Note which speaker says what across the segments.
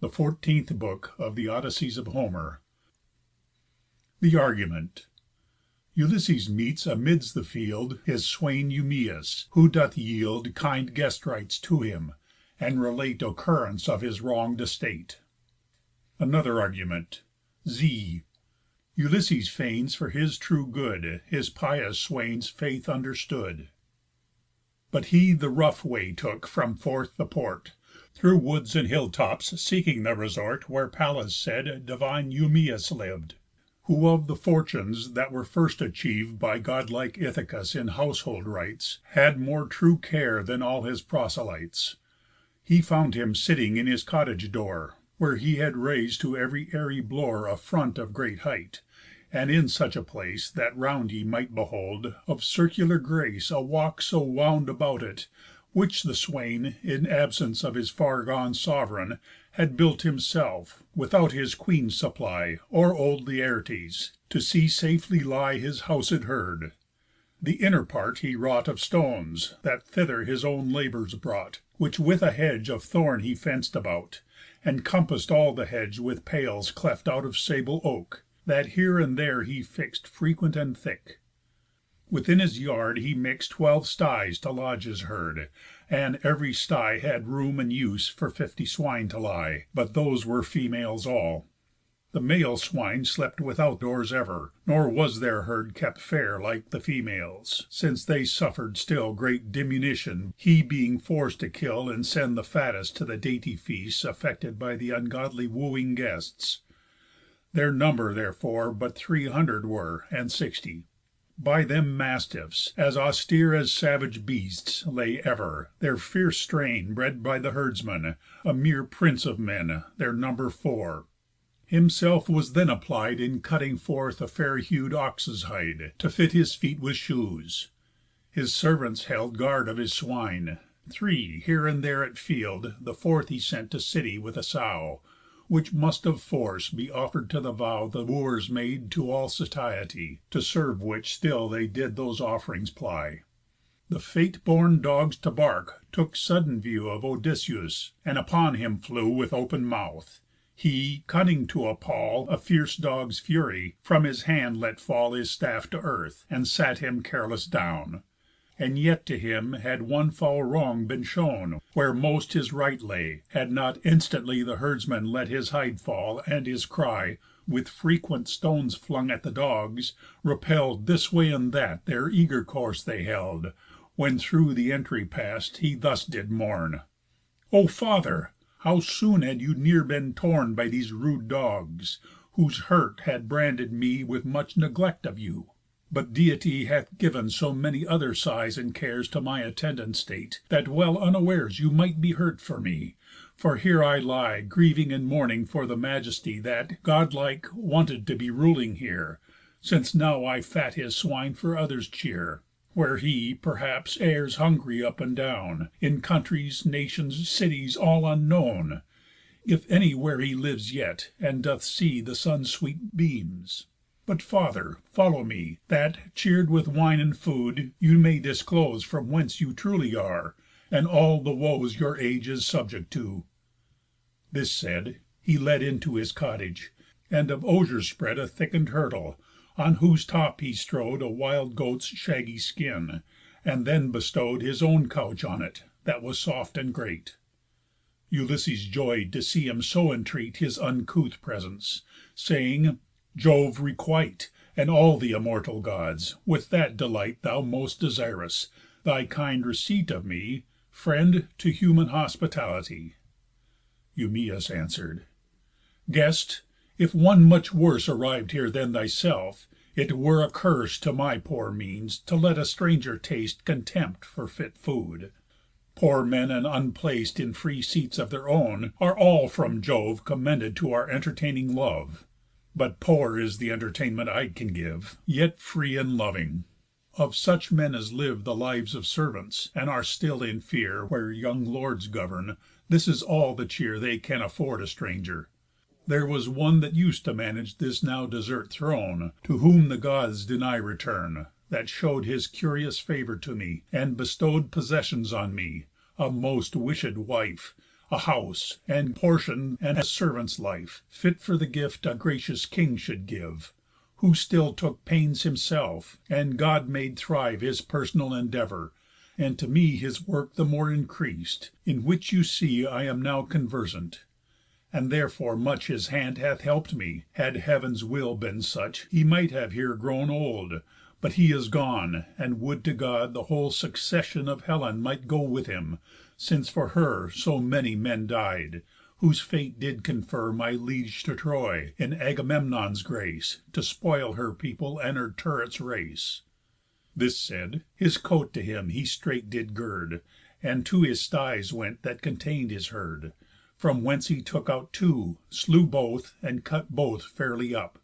Speaker 1: The 14th Book of the Odysseys of Homer. The Argument. Ulysses meets amids the field his swain Eumæus, who doth yield kind guest rights to him, and relate occurrence of his wrong'd estate. Another Argument. Z. Ulysses feigns for his true good his pious swain's faith understood. But he the rough way took from forth the port, through woods and hill tops seeking the resort where Pallas said divine Eumæus lived, who of the fortunes that were first achieved by godlike Ithacus in household rites had more true care than all his proselytes. He found him sitting in his cottage door, where he had raised to every airy blore a front of great height, and in such a place that round ye might behold of circular grace a walk so wound about it, which the swain, in absence of his far-gone sov'reign, had built himself, without his queen's supply, or old Laertes, to see safely lie his housed herd. The inner part he wrought of stones, that thither his own labours brought, which with a hedge of thorn he fenc'd about, and compass'd all the hedge with pales cleft out of sable oak, that here and there he fix'd frequent and thick. Within his yard he mix'd 12 styes to lodge his herd, and every stye had room and use for 50 swine to lie, but those were females all. The male swine slept without doors ever, nor was their herd kept fair like the females, since they suffer'd still great diminution, he being forced to kill and send the fattest to the dainty feasts affected by the ungodly wooing guests. Their number therefore but 300 were, and 60. By them mastiffs, as austere as savage beasts, lay ever, their fierce strain bred by the herdsman, a mere prince of men, their number 4. Himself was then applied in cutting forth a fair-hued ox's hide, to fit his feet with shoes. His servants held guard of his swine, 3 here and there at field, the 4th he sent to city with a sow, which must of force be offer'd to the vow the Wooers made to all satiety, to serve which still they did those off'rings ply. The fate-born dogs to bark took sudden view of Odysseus, and upon him flew with open mouth. He, cunning to appall a fierce dog's fury, from his hand let fall his staff to earth, and sat him careless down. And yet to him had one foul wrong been shown, where most his right lay, had not instantly the herdsman let his hide fall, and his cry, with frequent stones flung at the dogs, repell'd this way and that their eager course they held, when through the entry past he thus did mourn: "O father, how soon had you near been torn by these rude dogs, whose hurt had branded me with much neglect of you! But Deity hath given so many other sighs and cares to my attendant state, that well unawares you might be hurt for me. For here I lie grieving and mourning for the majesty that, godlike, wanted to be ruling here, since now I fat his swine for others' cheer, where he, perhaps, errs hungry up and down, in countries, nations, cities, all unknown, if any where he lives yet, and doth see the sun's sweet beams. But, father, follow me, that, cheer'd with wine and food, you may disclose from whence you truly are, and all the woes your age is subject to." This said, he led into his cottage, and of osiers spread a thicken'd hurdle, on whose top he strow'd a wild goat's shaggy skin, and then bestow'd his own couch on it, that was soft and great. Ulysses joy'd to see him so entreat his uncouth presence, saying: "Jove requite, and all the immortal Gods, with that delight thou most desirous, thy kind receipt of me, friend to human hospitality." Eumæus answer'd: "Guest, if one much worse arriv'd here than thyself, it were a curse to my poor means to let a stranger taste contempt for fit food. Poor men and unplac'd in free seats of their own are all from Jove commended to our entertaining love. But poor is the entertainment I can give, yet free and loving. Of such men as live the lives of servants, and are still in fear where young lords govern, this is all the cheer they can afford a stranger. There was one that used to manage this now desert throne, to whom the Gods deny return, that show'd his curious favour to me, and bestow'd possessions on me, a most wished wife, a house, and portion, and a servant's life, fit for the gift a gracious king should give, who still took pains himself, and God made thrive his personal endeavour, and to me his work the more increased, in which you see I am now conversant. And therefore much his hand hath help'd me. Had Heaven's will been such, he might have here grown old; but he is gone, and would to God the whole succession of Helen might go with him, since for her so many men died, whose fate did confer my liege to Troy, in Agamemnon's grace, to spoil her people and her turrets' race." This said, his coat to him he straight did gird, And to his sties went that contain'd his herd, From whence he took out two, slew both, and cut both fairly up,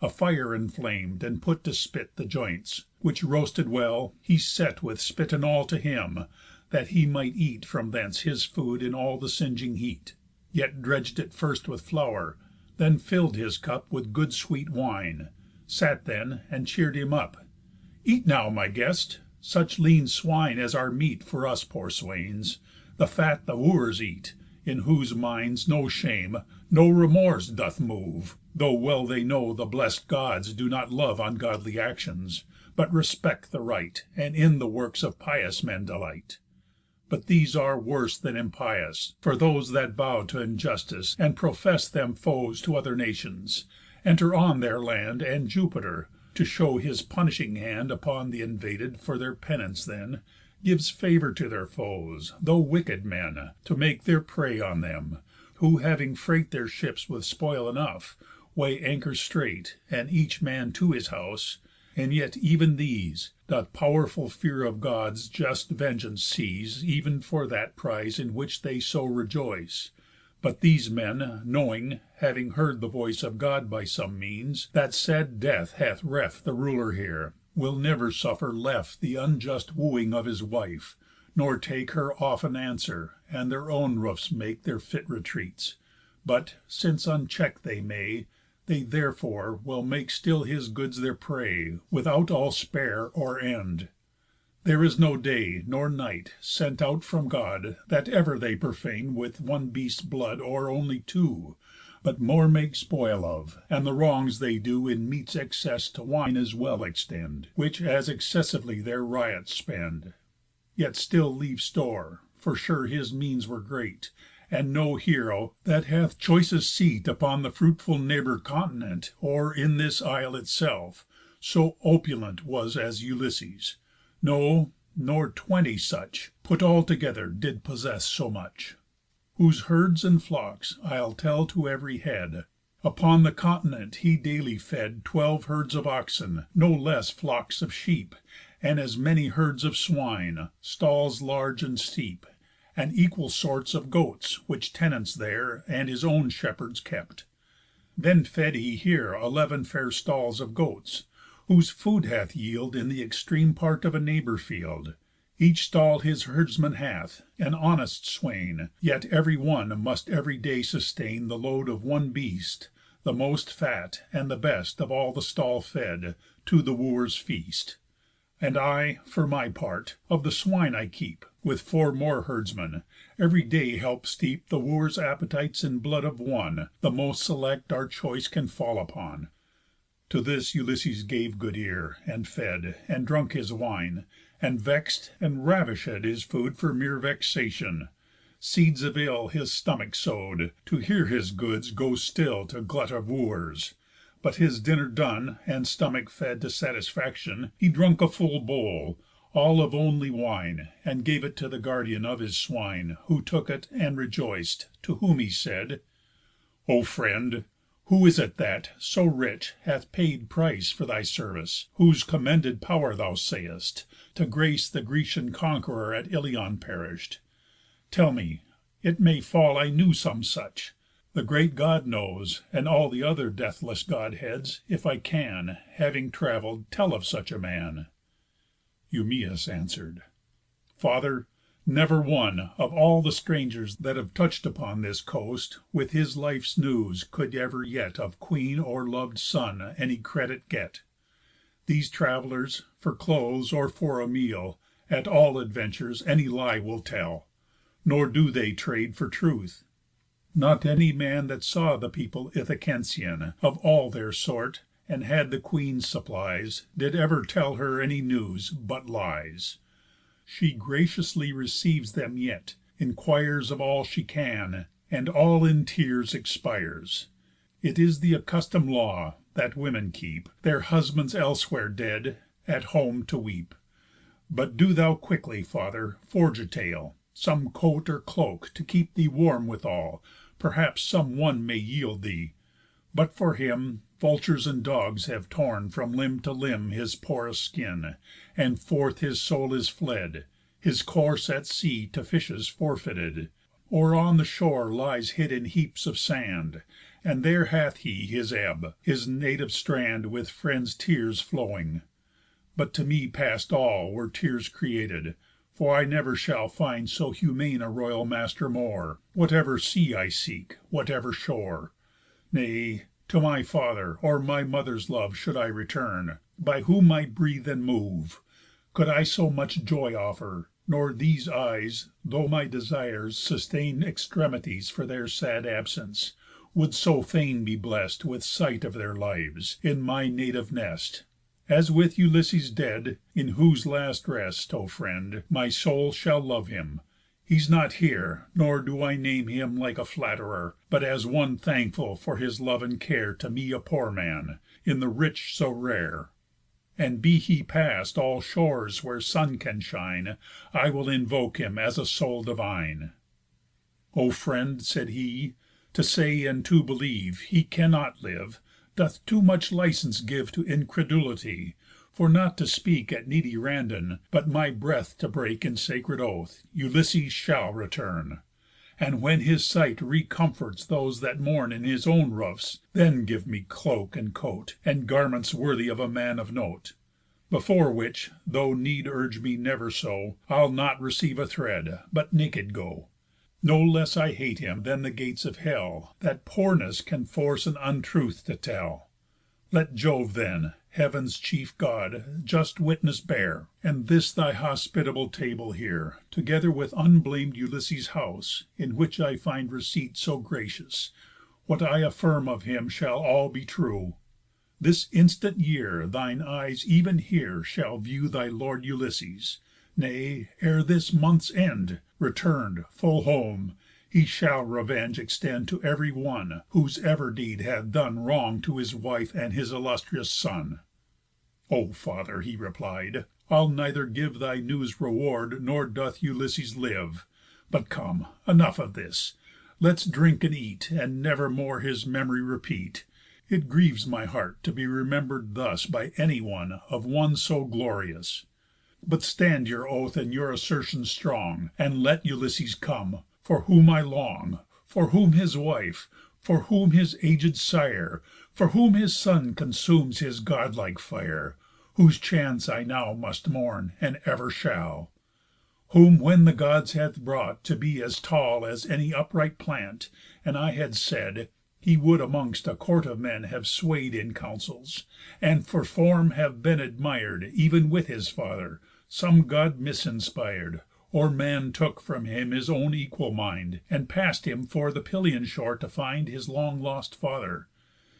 Speaker 1: a fire enflam'd, and put to spit the joints, which roasted well, he set with spit and all to him, that he might eat from thence his food in all the singeing heat, yet dredg'd it first with flour, then fill'd his cup with good sweet wine, sat then, and cheer'd him up. "Eat now, my guest, such lean swine as are meet for us poor swains, the fat the Wooers eat, in whose minds no shame, no remorse doth move, though well they know the blest Gods do not love ungodly actions, but respect the right, and in the works of pious men delight. But these are worse than impious, for those that vow to injustice, and profess them foes to other nations, enter on their land, and Jupiter, to show his punishing hand upon th' invaded for their penance then, gives favour to their foes, though wicked men, to make their prey on them, who having freight their ships with spoil enough, weigh anchor straight, and each man to his house, and yet even these doth pow'rful fear of God's just vengeance seize even for that prize in which they so rejoice. But these men, knowing, having heard the voice of God by some means, that sad death hath reft the ruler here, will never suffer left the unjust wooing of his wife, nor take her often answer, and their own roofs make their fit retreats, but, since uncheck'd they may, they therefore will make still his goods their prey, without all spare or end. There is no day, nor night, sent out from God, that ever they profane with one beast's blood, or only two, but more make spoil of; and the wrongs they do in meat's excess to wine as well extend, which as excessively their riots spend. Yet still leave store, for sure his means were great, and no hero, that hath choicest seat upon the fruitful neighbour continent, or in this isle itself, so opulent was as Ulysses. No, nor 20 such, put all together, did possess so much. Whose herds and flocks I'll tell to every head. Upon the continent he daily fed 12 herds of oxen, no less flocks of sheep, and as many herds of swine, stalls large and steep, and equal sorts of goats, which tenants there, and his own shepherds kept. Then fed he here 11 fair stalls of goats, whose food hath yield in the extreme part of a neighbour field. Each stall his herdsman hath, an honest swain, yet every one must every day sustain the load of one beast, the most fat, and the best of all the stall fed, to the Wooers' feast. And I, for my part, of the swine I keep, with 4 more herdsmen, every day help steep the Wooers' appetites in blood of one, the most select our choice can fall upon." To this Ulysses gave good ear, and fed, and drunk his wine, and vex'd and ravished his food for mere vexation. Seeds of ill his stomach sow'd, to hear his goods go still to glut of Wooers. But his dinner done, and stomach fed to satisfaction, he drunk a full bowl, all of only wine, and gave it to the guardian of his swine, who took it, and rejoiced, to whom he said: "O friend, who is it that, so rich, hath paid price for thy service, whose commended pow'r thou sayest, to grace the Grecian conqueror at Ilion perish'd? Tell me; it may fall I knew some such. The great God knows, and all the other deathless Godheads, if I can, having travell'd, tell of such a man." Eumæus answer'd: "Father, never one, of all the strangers that have touch'd upon this coast, with his life's news could ever yet of queen or lov'd son any credit get. These travellers, for clothes, or for a meal, at all adventures any lie will tell. nor do they trade for truth. Not any man that saw the people Ithacensian, of all their sort, and had the queen's supplies, did ever tell her any news but lies. She graciously receives them yet, inquires of all she can, and all in tears expires. It is the accustom'd law, that women keep Their husbands elsewhere dead, at home to weep. But do thou quickly, father, forge a tale, Some coat or cloak to keep thee warm withal, Perhaps some one may yield thee. But for him, vultures and dogs have torn from limb to limb His porous skin, and forth his soul is fled, His corse at sea to fishes forfeited, Or on the shore lies hid in heaps of sand, And there hath he his ebb, his native strand With friends' tears flowing. But to me past all were tears created, For I never shall find so humane a royal master more, Whatever sea I seek, whatever shore. Nay, to my father, or my mother's love Should I return, by whom I breathe and move, Could I so much joy offer, nor these eyes, Though my desires sustain extremities For their sad absence, would so fain be blest With sight of their lives, in my native nest, As with Ulysses dead, in whose last rest, O friend, my soul shall love him. He's not here, nor do I name him like a flatterer, But as one thankful for his love and care To me a poor man, in the rich so rare. And be he past all shores where sun can shine, I will invoke him as a soul divine." "O friend," said he, "to say and to believe He cannot live, doth too much licence give To incredulity; for not to speak At needy randon, but my breath to break In sacred oath, Ulysses shall return. And when his sight recomforts those that mourn In his own roofs, then give me cloak and coat, And garments worthy of a man of note. Before which, though need urge me never so, I'll not receive a thread, but naked go. No less I hate him than the gates of hell, That poorness can force an untruth to tell. Let Jove then, heav'n's chief God, just witness bear, And this thy hospitable table here, Together with unblam'd Ulysses' house, In which I find receipt so gracious, What I affirm of him shall all be true. This instant year thine eyes even here Shall view thy lord Ulysses; nay, ere this month's end, Return'd, full home, he shall revenge extend To every one, whose ever deed hath done Wrong to his wife and his illustrious son." "O father," he replied, "I'll neither give Thy news reward, nor doth Ulysses live. But come, enough of this; let's drink and eat, And never more his memory repeat. It grieves my heart to be remember'd thus By any one of one so glorious. But stand your oath and your assertion strong, And let Ulysses come, for whom I long, For whom his wife, for whom his aged sire, For whom his son consumes his godlike fire, Whose chance I now must mourn, and ever shall; Whom when the Gods hath brought to be as tall As any upright plant, and I had said, He would amongst a court of men have sway'd In counsels, and for form have been admir'd Ev'n with his father, some God misinspir'd, Or man took from him his own equal mind, And pass'd him for the Pylian shore to find His long lost father;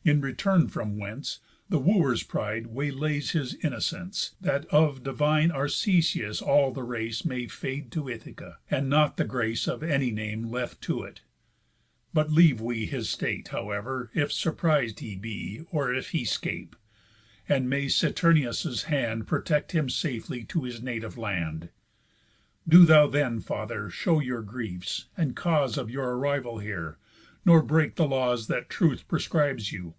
Speaker 1: in return from whence The wooer's pride waylays his innocence, That of divine Arcesius all the race May fade to Ithaca, and not the grace Of any name left to it. But leave we his state, however, if surpris'd he be, or if he 'scape. And may Saturnius' hand protect him safely to his native land. Do thou then, father, show your griefs, and cause Of your arrival here, nor break the laws That truth prescribes you;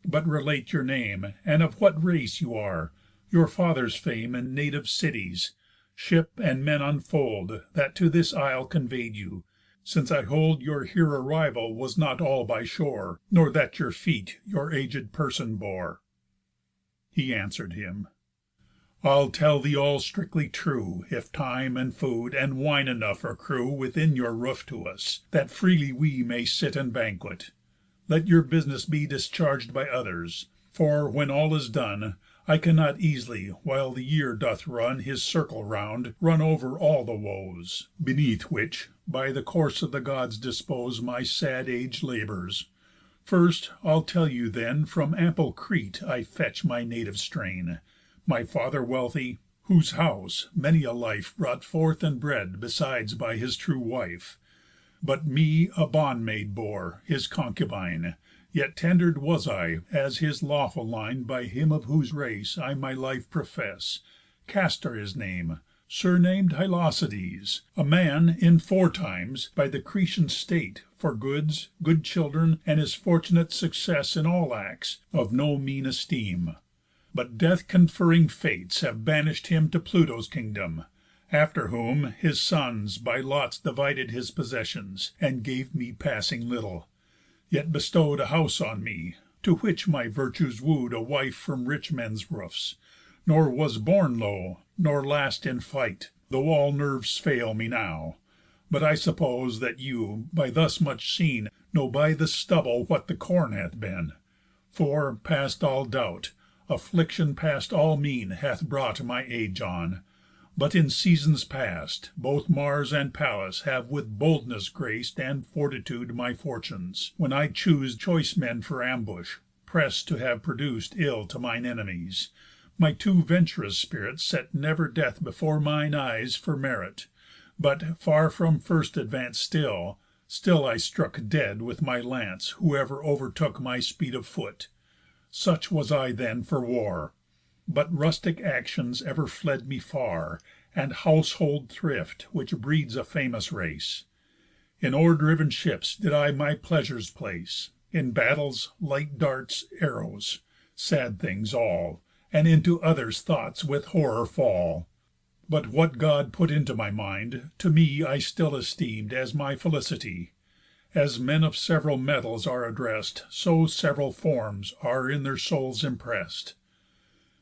Speaker 1: but relate your name, And of what race you are, your father's fame, And native cities; ship, and men unfold, That to this isle convey'd you; since I hold Your here arrival was not all by shore, Nor that your feet your aged person bore." He answer'd him: "I'll tell thee all strictly true, If time, and food, and wine enough accrue Within your roof to us, that freely we May sit and banquet. Let your business be Discharg'd by others; for, when all is done, I cannot easily, while the year doth run His circle round, run over all the woes, Beneath which, by the course of the Gods dispose my sad age labours. First, I'll tell you then from ample Crete I fetch my native strain, my father wealthy, whose house many a life brought forth and bred besides by his true wife. But me a bondmaid bore, his concubine, yet tender'd was I, as his lawful line, by him of whose race I my life profess, Castor his name, surnam'd Hylacides, a man in foretimes by the Cretan state, for goods, good children, and his fortunate success in all acts, of no mean esteem. But death conferring Fates have banish'd him to Pluto's kingdom, after whom his sons by lots divided his possessions, and gave me passing little, yet bestow'd a house on me, to which my virtues woo'd a wife from rich men's roofs, nor was born low, nor last in fight, though all nerves fail me now. But I suppose that you, by thus much seen, know by the stubble what the corn hath been. For, past all doubt, affliction past all mean hath brought my age on. But in seasons past, both Mars and Pallas have with boldness grac'd and fortitude my fortunes, when I choose choice men for ambush, press'd to have produced ill to mine enemies. My too venturous spirit set never death before mine eyes for merit, but, far from first advance still I struck dead with my lance whoever overtook my speed of foot. Such was I then for war. But rustic actions ever fled me far, and household thrift, which breeds a famous race. In oar driven ships did I my pleasures place, in battles, light darts, arrows, sad things all, and into others' thoughts with horror fall. But what God put into my mind, to me I still esteem'd as my felicity. As men of several metals are address'd, so several forms are in their souls impress'd.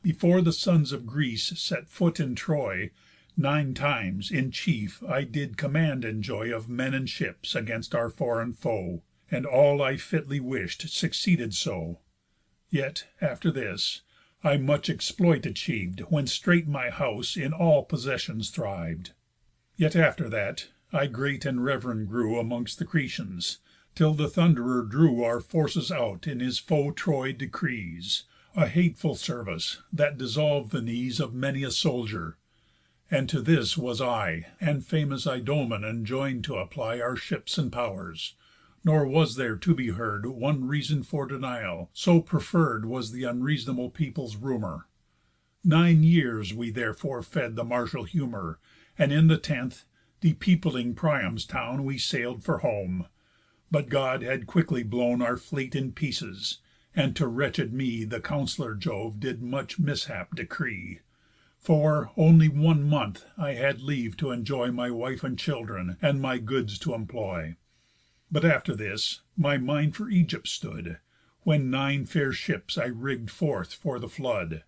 Speaker 1: Before the sons of Greece set foot in Troy, 9 times, in chief, I did command enjoy Of men and ships against our foreign foe, And all I fitly wish'd succeeded so. Yet, after this, I much exploit achiev'd, When straight my house in all possessions thriv'd. Yet after that, I great and rev'rend grew Amongst the Cretans, till the Thunderer drew Our forces out in his foe Troy decrees, A hateful service, that dissolv'd the knees Of many a soldier. And to this was I And famous Idomen enjoin'd to apply Our ships and powers; nor was there to be heard One reason for denial, so preferr'd Was the unreasonable people's rumour. 9 years we therefore fed the martial humour, And in the 10th, depeopling Priam's town, We sail'd for home. But God had quickly blown Our fleet in pieces, and to wretched me The counsellor Jove did much mishap decree. For, only 1 month I had leave to enjoy My wife and children, and my goods to employ. But after this, my mind for Egypt stood, When 9 fair ships I rigg'd forth for the flood,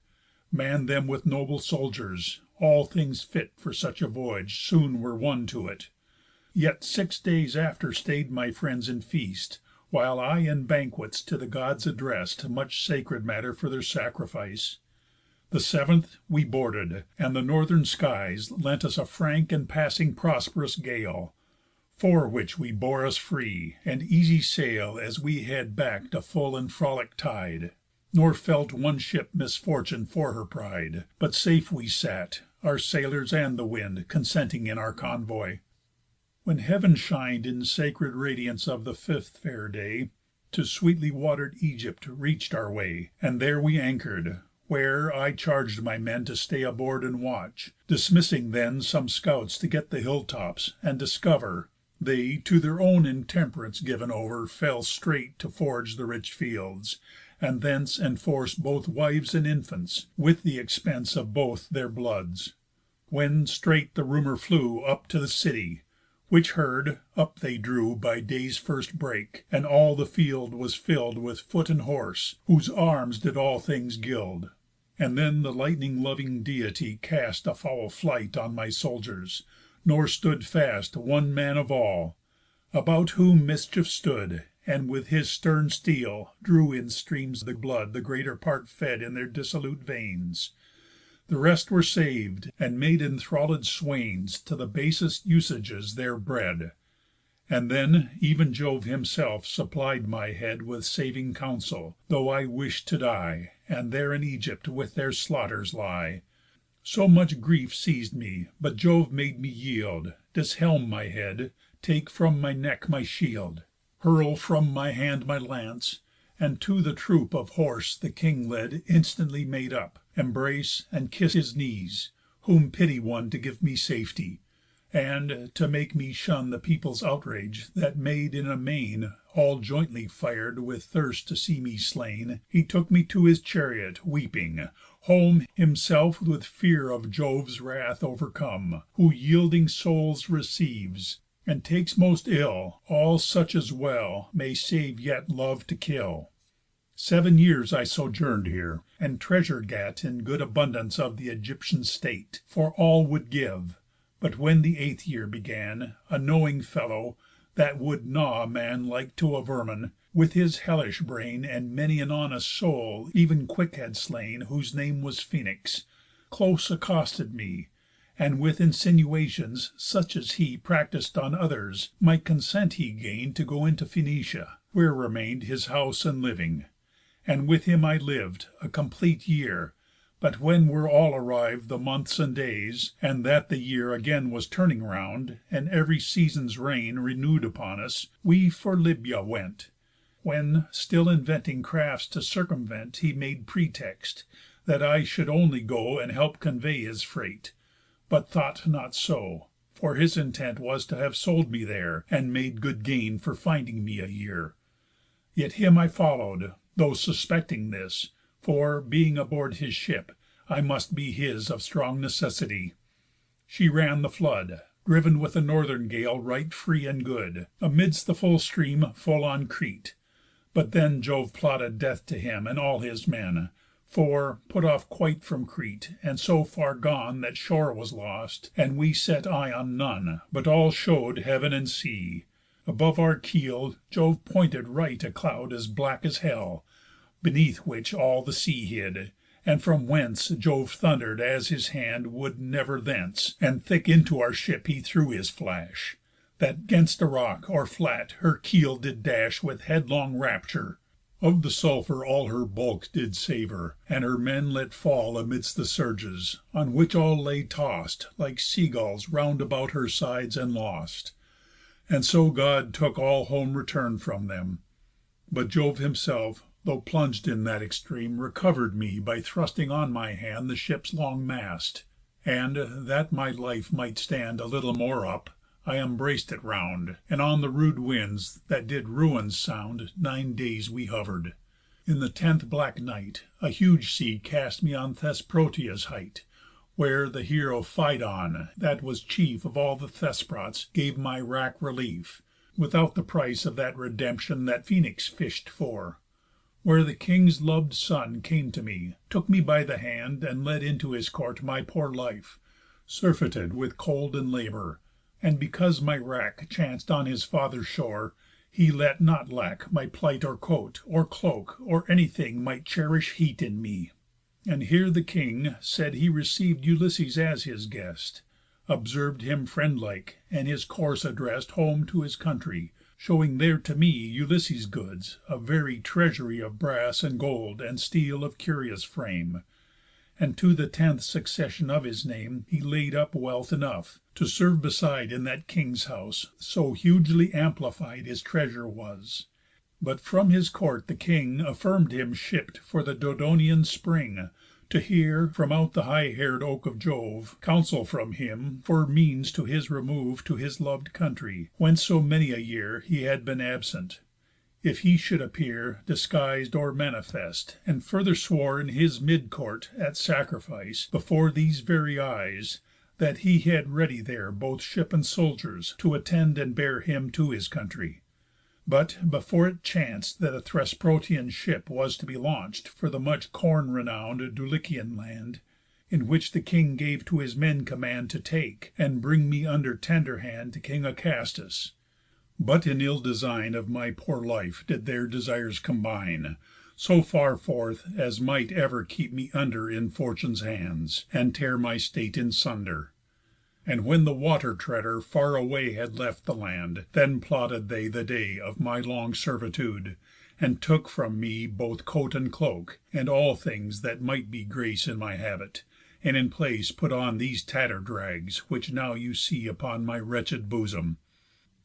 Speaker 1: Mann'd them with noble soldiers, all things fit For such a voyage soon were won to it. Yet 6 days after stay'd my friends in feast, While I in banquets to the Gods address'd Much sacred matter for their sacrifice. The 7th we boarded, and the northern skies Lent us a frank and passing prosperous gale, For which we bore us free, and easy sail As we had back'd a full and frolic tide, Nor felt one ship misfortune for her pride, But safe we sat, our sailors and the wind Consenting in our convoy. When heav'n shin'd in sacred radiance of the 5th fair day, To sweetly water'd Egypt reach'd our way, And there we anchor'd, where I charg'd my men To stay aboard and watch, dismissing then Some scouts to get the hill tops, and discover. They, to their own intemperance giv'n over, Fell straight to forage the rich fields, and thence Enforce both wives and infants, with the expense Of both their bloods. When straight the rumour flew Up to the city; which heard, up they drew By day's first break, and all the field was fill'd With foot and horse, whose arms did all things gild. And then the lightning loving Deity cast A foul flight on my soldiers, nor stood fast One man of all; about whom mischief stood, And with his stern steel drew in streams the blood The greater part fed in their dissolute veins. The rest were sav'd, and made enthralled swains To the basest usages there bred. And then even Jove himself supplied my head With saving counsel, though I wish'd to die, And there in Egypt with their slaughters lie. So much grief seiz'd me, but Jove made me yield, Dishelm my head, take from my neck my shield, Hurl from my hand my lance, and to the troop Of horse the king led instantly made up, Embrace, and kiss his knees, whom pity won To give me safety; and, to make me shun The people's outrage, that made in amain All jointly fir'd with thirst to see me slain, He took me to his chariot, weeping, home, Himself with fear of Jove's wrath overcome, Who yielding souls receives, and takes most ill All such as well may save yet love to kill. 7 years I sojourn'd here, and treasure gat In good abundance of the Egyptian state, For all would give. But when the 8th year began, A knowing fellow, that would gnaw a man Like to a vermin, with his hellish brain, And many an honest soul ev'n quick had slain, Whose name was Phœnix, close accosted me, And with insinuations, such as he Practis'd on others, my consent he gain'd To go into Phœnicia, where remain'd His house and living. And with him I liv'd a complete year. But when were all arriv'd the months and days, And that the year again was turning round, And every season's reign renew'd upon us, We for Libya went; when, still inventing Crafts to circumvent, he made pretext, That I should only go and help convey His freight, but thought not so; for his intent Was to have sold me there, and made good gain For finding me a year. Yet him I follow'd, though suspecting this; for, being aboard his ship, I must be his of strong necessity. She ran the flood, driven with a northern gale Right free and good, amidst the full stream, full on Crete. But then Jove plotted death to him and all his men; for, put off quite from Crete, and so far gone That shore was lost, and we set eye on none, But all show'd heav'n and sea. Above our keel Jove pointed right a cloud as black as hell, Beneath which all the sea hid, and from whence Jove thunder'd as his hand would never thence, And thick into our ship he threw his flash, That 'gainst a rock, or flat, her keel did dash With headlong rapture. Of the sulphur all her bulk did savour, and her men let fall Amidst the surges, on which all lay toss'd Like sea gulls round about her sides, and lost. And so God took all home return from them. But Jove himself, though plung'd in that extreme, Recover'd me by thrusting on my hand The ship's long mast; and, that my life might stand A little more up, I embrac'd it round, And on the rude winds, that did ruins sound, 9 days we hover'd. In the 10th black night, a huge sea cast me on Thesprotia's height, Where the heroë Phidon, that was chief Of all the Thesprots, gave my wrack relief, Without the price of that redemption That Phœnix fish'd for. Where the king's lov'd son came to me, took me by the hand, And led into his court my poor life, Surfeited with cold and labour; and because My wrack chanc'd on his father's shore, he let not lack My plight or coat, or cloak, or anything Might cherish heat in me. And here the king said he receiv'd Ulysses as his guest, Observ'd him friend like, and his course address'd Home to his country, showing there to me Ulysses' goods, a very treasury Of brass, and gold, and steel of curious frame. And to the 10th succession of his name He laid up wealth enough, to serve beside In that king's house, so hugely amplified His treasure was. But from his court the king Affirm'd him shipp'd for the Dodonian spring, To hear, from out the high hair'd oak of Jove, Counsel from him for means to his remove To his lov'd country, whence so many a year He had been absent, if he should appear Disguised or manifest; and further swore In his mid court, at sacrifice, Before these very eyes, that he had ready there Both ship and soldiers, to attend and bear Him to his country. But, before it chanc'd that a Thesprotian ship Was to be launch'd for the much corn renown'd Dulichian land, in which the king Gave to his men command to take, and bring Me under tender hand to king Acastus. But in ill design of my poor life Did their desires combine, so far forth As might ever keep me under In Fortune's hands, and tear my state in sunder. And when the water treader far away had left the land, then plotted they the day of my long servitude, and took from me both coat and cloak, and all things that might be grace in my habit, and in place put on these tatter'd rags, which now you see upon my wretched bosom.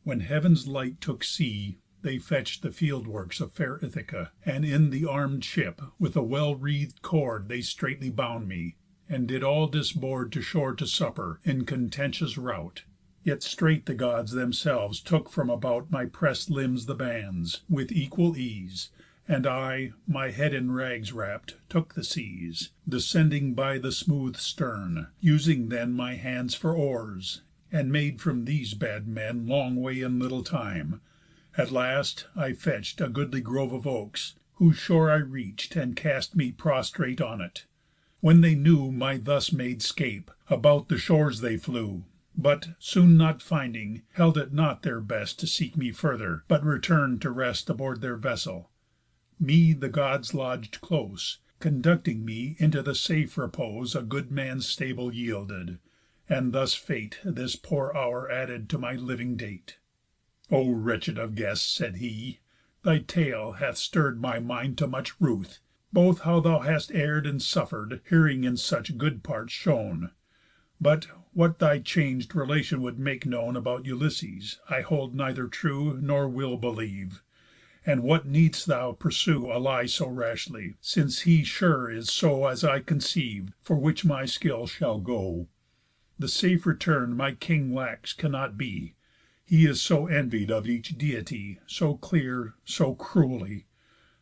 Speaker 1: When heav'n's light took sea, they fetch'd the field works of fair Ithaca, and in the arm'd ship, with a well wreath'd cord they straitly bound me, and did all disboard to shore to supper, in contentious rout. Yet straight the Gods themselves took from about my press'd limbs the bands, with equal ease, and I, my head in rags wrapp'd, took the seas, descending by the smooth stern, using then my hands for oars, and made from these bad men long way in little time. At last I fetch'd a goodly grove of oaks, whose shore I reach'd, and cast me prostrate on it. When they knew my thus made scape, about the shores they flew, but, soon not finding, held it not their best to seek me further, but return'd to rest aboard their vessel. Me the Gods lodg'd close, conducting me into the safe repose a good man's stable yielded, and thus Fate this poor hour added to my living date. "O wretched of guests," said he, "thy tale hath stirr'd my mind to much ruth, both how thou hast err'd and suffer'd, hearing in such good parts shown. But, what thy chang'd relation would make known about Ulysses, I hold neither true, nor will believe. And what needst thou pursue a lie so rashly, since he sure is so as I conceive, for which my skill shall go? The safe return my king lacks cannot be. He is so envied of each Deity, so clear, so cruelly.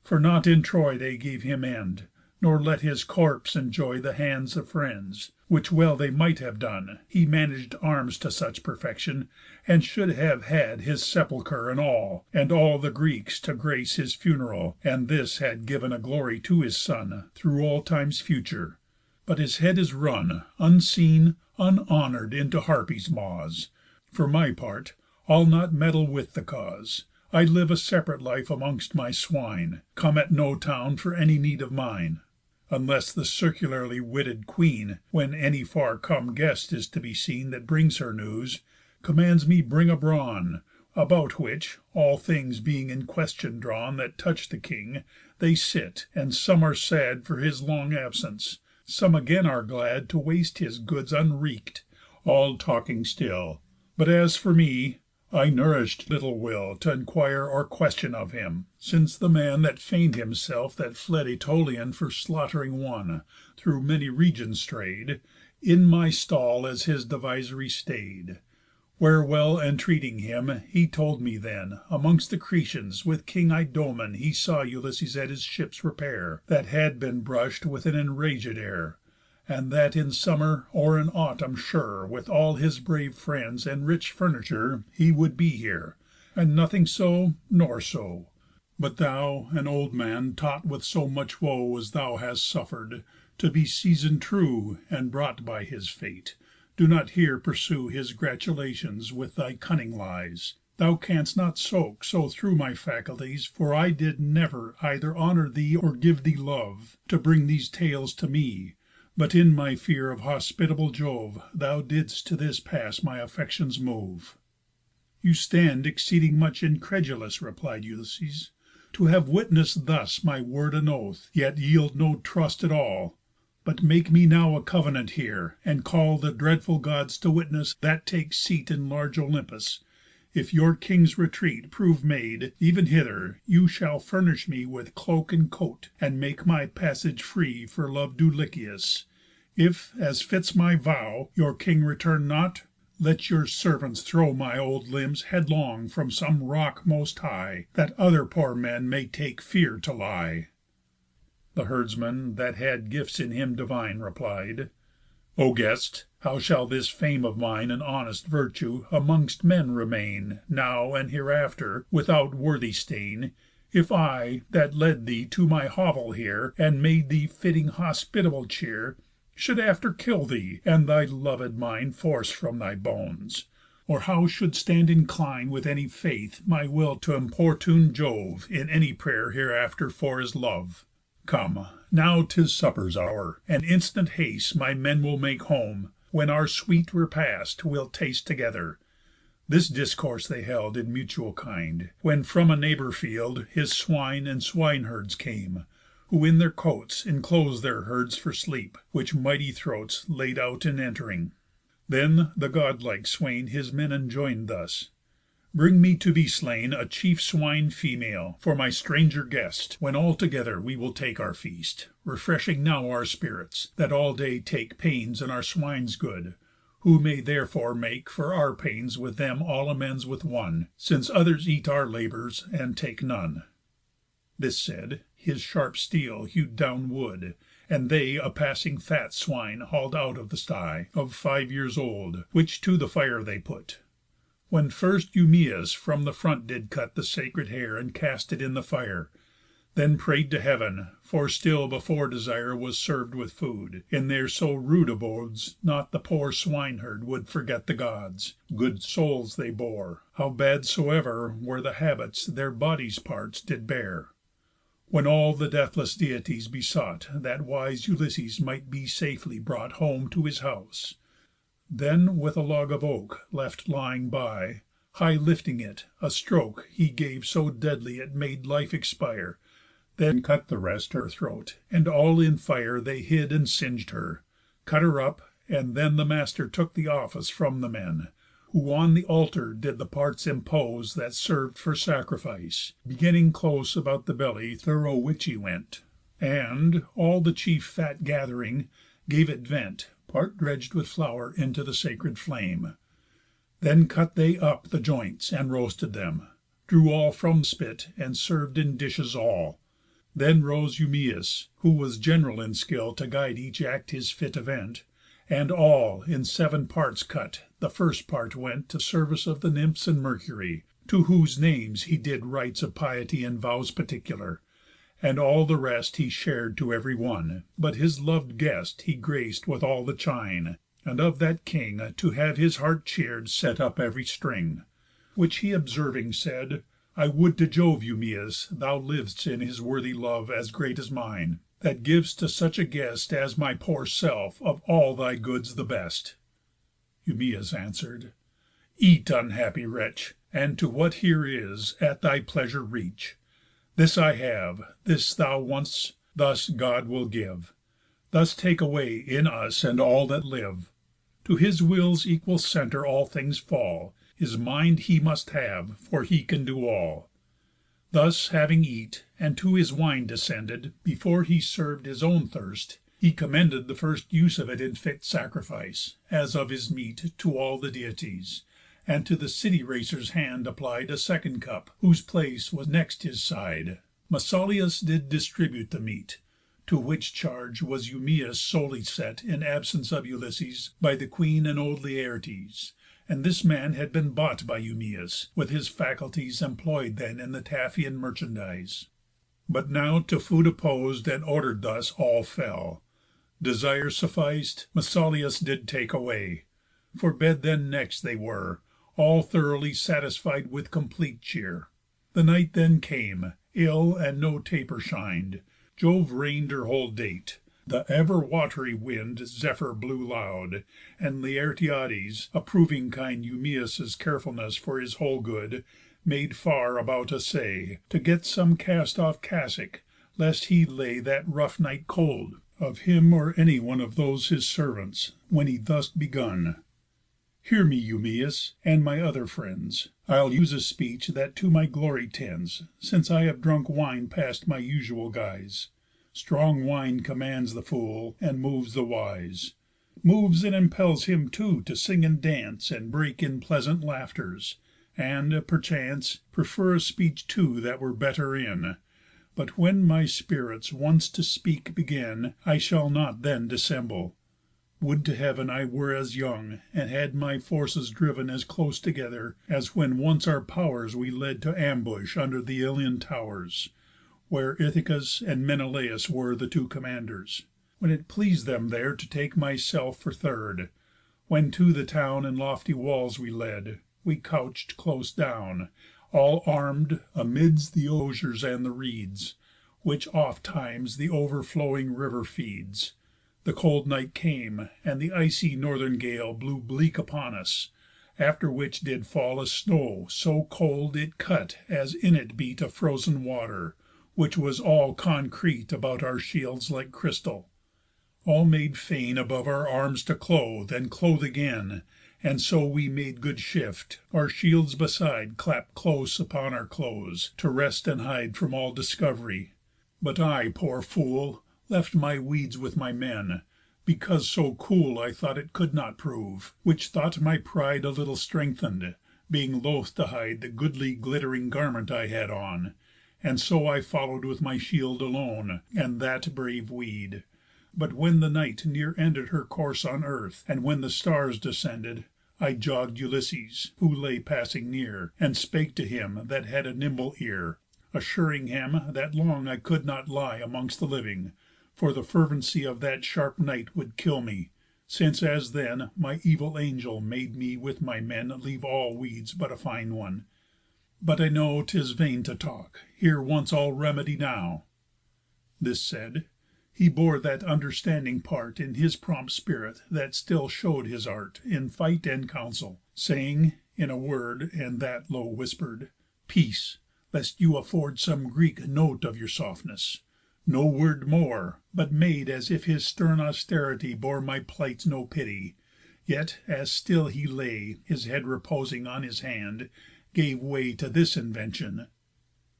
Speaker 1: For not in Troy they gave him end, nor let his corpse enjoy the hands of friends, which well they might have done. He manag'd arms to such perfection, and should have had his sepulchre and all the Greeks to grace his funeral, and this had given a glory to his son through all times future. But his head is run, unseen, unhonour'd, into Harpies' maws. For my part, I'll not meddle with the cause. I live a separate life amongst my swine, come at no town for any need of mine, unless the circularly witted queen, when any far come guest is to be seen that brings her news, commands me bring a brawn, about which, all things being in question drawn that touch the king, they sit, and some are sad for his long absence, some again are glad to waste his goods unwreak'd, all talking still. But as for me, I nourish'd little will t' enquire or question of him, since the man that feign'd himself that fled Ætolian for slaughtering one, through many regions stray'd, in my stall as his devisory stay'd. Where well entreating him, he told me then, amongst the Cretans with King Idomen he saw Ulysses at his ship's repair, that had been brush'd with an enraged air, and that in summer, or in autumn sure, with all his brave friends, and rich furniture, he would be here, and nothing so, nor so. But thou, an old man taught with so much woe as thou hast suffer'd, to be season'd true, and brought by his fate, do not here pursue his gratulations with thy cunning lies. Thou canst not soak so through my faculties, for I did never either honour thee or give thee love, to bring these tales to me. But in my fear of hospitable Jove, thou didst to this pass my affections move." "You stand exceeding much incredulous," replied Ulysses, "to have witness'd thus my word and oath, yet yield no trust at all. But make me now a covenant here, and call the dreadful Gods to witness that take seat in large Olympus. If your king's retreat prove made, even hither, you shall furnish me with cloak and coat, and make my passage free for lov'd Dulichius. If, as fits my vow, your king return not, let your servants throw my old limbs headlong from some rock most high, that other poor men may take fear to lie." The herdsman, that had gifts in him divine, replied: "O guest, how shall this fame of mine and honest virtue amongst men remain, now and hereafter, without worthy stain, if I, that led thee to my hovel here, and made thee fitting hospitable cheer, should after kill thee, and thy loved mind force from thy bones? Or how should stand incline with any faith my will to importune Jove in any prayer hereafter for his love? Come, now 'tis supper's hour, and instant haste my men will make home. when our sweet repast we'll taste together." This discourse they held in mutual kind, when from a neighbour field his swine and swineherds came, who in their cotes enclosed their herds for sleep, which mighty throats laid out in entering. Then the godlike swain his men enjoined thus: "Bring me to be slain a chief swine female, for my stranger guest, when all together we will take our feast, refreshing now our spirits, that all day take pains in our swine's good, who may therefore make for our pains with them all amends with one, since others eat our labours, and take none." This said, his sharp steel hew'd down wood, and they a passing fat swine haul'd out of the sty, of 5 years old, which to the fire they put. When first Eumæus from the front did cut the sacred hair, and cast it in the fire, then pray'd to heav'n, for still before desire was serv'd with food, in their so rude abodes not the poor swineherd would forget the Gods. Good souls they bore, how bad soever were the habits their bodies' parts did bear. When all the deathless Deities besought that wise Ulysses might be safely brought home to his house, then with a log of oak, left lying by, high lifting it, a stroke he gave so deadly it made life expire, then cut the rest her throat, and all in fire they hid and singed her, cut her up, and then the master took the office from the men, who on the altar did the parts impose that served for sacrifice, beginning close about the belly thorough which he went, and, all the chief fat gathering, gave it vent, part dredged with flour, into the sacred flame. Then cut they up the joints, and roasted them, drew all from spit, and served in dishes all. Then rose Eumæus, who was general in skill to guide each act his fit event, and all in 7 parts cut. The first part went to service of the Nymphs and Mercury, to whose names he did rites of piety and vows particular, and all the rest he shar'd to every one, but his lov'd guest he grac'd with all the chine, and of that king, to have his heart cheer'd, set up every string. Which he observing said: "I would to Jove, Eumæus, thou liv'dst in his worthy love as great as mine, that giv'st to such a guest as my poor self of all thy goods the best." Eumæus answer'd: "Eat, unhappy wretch, and to what here is, at thy pleasure reach. This I have, this thou want'st, thus God will give. Thus take away in us and all that live. To his will's equal centre all things fall, his mind he must have, for he can do all." Thus having eat, and to his wine descended, before he serv'd his own thirst, he commended the first use of it in fit sacrifice, as of his meat, to all the Deities, and to the city racer's hand applied a second cup, whose place was next his side. Mesauliús did distribute the meat, to which charge was Eumæus solely set, in absence of Ulysses, by the queen and old Laertes, and this man had been bought by Eumæus, with his faculties employed then in the Taphian merchandise. But now to food opposed, and order'd thus, all fell. Desire sufficed, Mesauliús did take away. For bed then next they were, all thoroughly satisfied with complete cheer. The night then came, ill, and no taper shin'd. Jove reign'd her whole date. The ever watery wind Zephyr blew loud, and Laertiades, approving kind Eumæus' carefulness for his whole good, made far about assay, to get some cast off cassock, lest he lay that rough night cold, of him or any one of those his servants, when he thus begun: "Hear me, Eumæus, and my other friends. I'll use a speech that to my glory tends, since I have drunk wine past my usual guise. Strong wine commands the fool, and moves the wise; moves and impels him too to sing and dance, and break in pleasant laughters, and, perchance, prefer a speech too that were better in. But when my spirits once to speak begin, I shall not then dissemble. Would to heav'n I were as young, and had my forces driven as close together, as when once our powers we led to ambush under the Ilion towers, where Ithacus and Menelaus were the 2 commanders, when it pleased them there to take myself for third. When to the town and lofty walls we led, we couch'd close down, all arm'd, amids the osiers and the reeds, which oft times the overflowing river feeds. The cold night came, and the icy northern gale Blew bleak upon us; after which did fall A snow so cold it cut as in it beat A frozen water, which was all concrete About our shields like crystal. All made fain Above our arms to clothe, and clothe again; And so we made good shift, our shields beside Clapp'd close upon our clothes, to rest and hide From all discov'ry. But I, poor fool, Left my weeds with my men, because so cool I thought it could not prove; which thought my pride A little strengthen'd, being loth to hide The goodly glittering garment I had on; And so I follow'd with my shield alone, And that brave weed. But when the night Near ended her course on earth, and when The stars descended, I jogg'd Ulysses, Who lay passing near, and spake to him That had a nimble ear, assuring him That long I could not lie amongst the living, For the fervency of that sharp night Would kill me, since as then my evil angel Made me with my men leave all weeds but a fine one. But I know 'tis vain to talk; hear once all remedy now." This said, he bore that understanding part In his prompt spirit that still show'd his art In fight and counsel, saying, in a word, And that low whisper'd, "Peace, lest you afford Some Greek note of your softness." No word more, but made as if his stern austerity Bore my plight no pity; yet, as still he lay, His head reposing on his hand, gave way To this invention: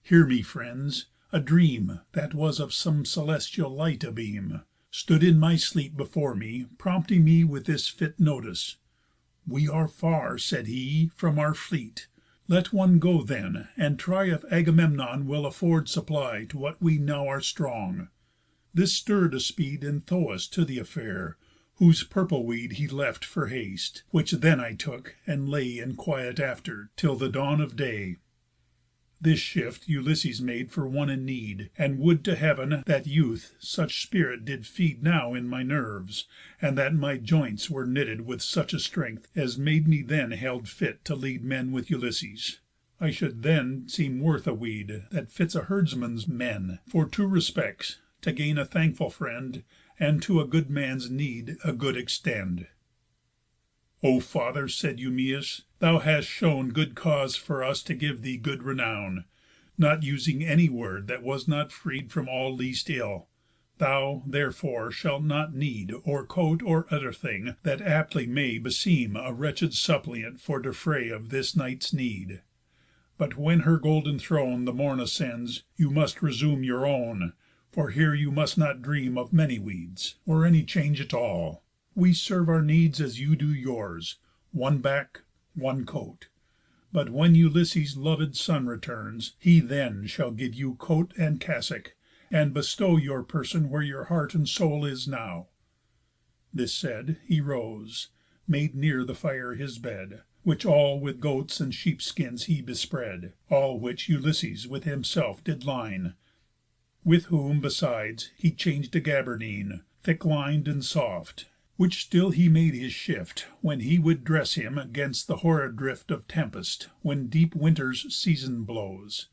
Speaker 1: "Hear me, friends. A dream, that was of some celestial light A beam, stood in my sleep before me, Prompting me with this fit notice: 'We are far,' said he, 'from our fleet. Let one go then, and try If Agamemnon will afford supply To what we now are strong.' This stirr'd a speed In Thoas to the affair, whose purple weed He left for haste; which then I took, and lay In quiet after, till the dawn of day. This shift Ulysses made for one in need, And would to heav'n, that youth such spirit did feed Now in my nerves, and that my joints were knitted With such a strength, as made me then held fit To lead men with Ulysses. I should then Seem worth a weed, that fits a herdsman's men, For two respects, to gain a thankful friend, And to a good man's need a good extend." "O father," said Eumæus, "thou hast shown Good cause for us to give thee good renown, Not using any word that was not freed From all least ill. Thou, therefore, shalt not need Or coat, or other thing, that aptly may Beseem a wretched suppliant for defray Of this night's need. But when her golden throne The morn ascends, you must resume your own, For here you must not dream of many weeds, Or any change at all. We serve our needs As you do yours, one back, one coat. But when Ulysses' lovéd son returns, He then shall give you coat and cassock, and bestow Your person where your heart and soul is now." This said, he rose, made near the fire his bed, Which all with goats' and sheep skins he bespread, All which Ulysses with himself did line; With whom, besides, he chang'd a gaberdine, Thick lin'd, and soft; which still he made his shift, When he would dress him 'gainst the horrid drift Of tempest, when deep winter's season blows.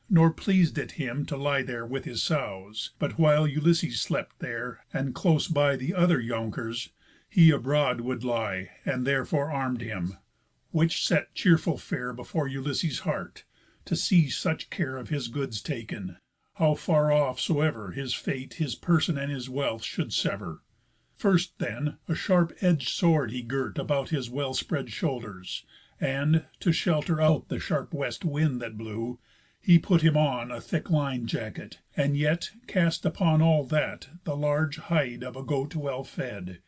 Speaker 1: Nor pleas'd it him to lie there with his sows, But while Ulysses slept there, and close by The other younkers, he abroad would lie, And therefore arm'd him; which set cheerful fare Before Ulysses' heart, to see such care Of his goods taken, how far off soever His fate his person and his wealth should sever. First then, a sharp edg'd sword he girt About his well spread shoulders, and, to shelter out The sharp west wind that blew, he put him on A thick lined jacket, and yet cast upon All that the large hide of a goat well fed.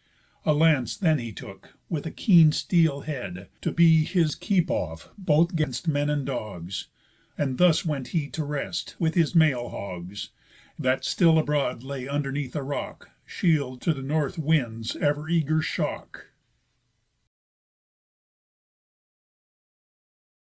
Speaker 1: A lance then he took, with a keen steel head, To be his keep off both 'gainst men and dogs. And thus went he to rest with his male hogs, That still abroad lay underneath a rock, Shield to the north wind's ever eager shock.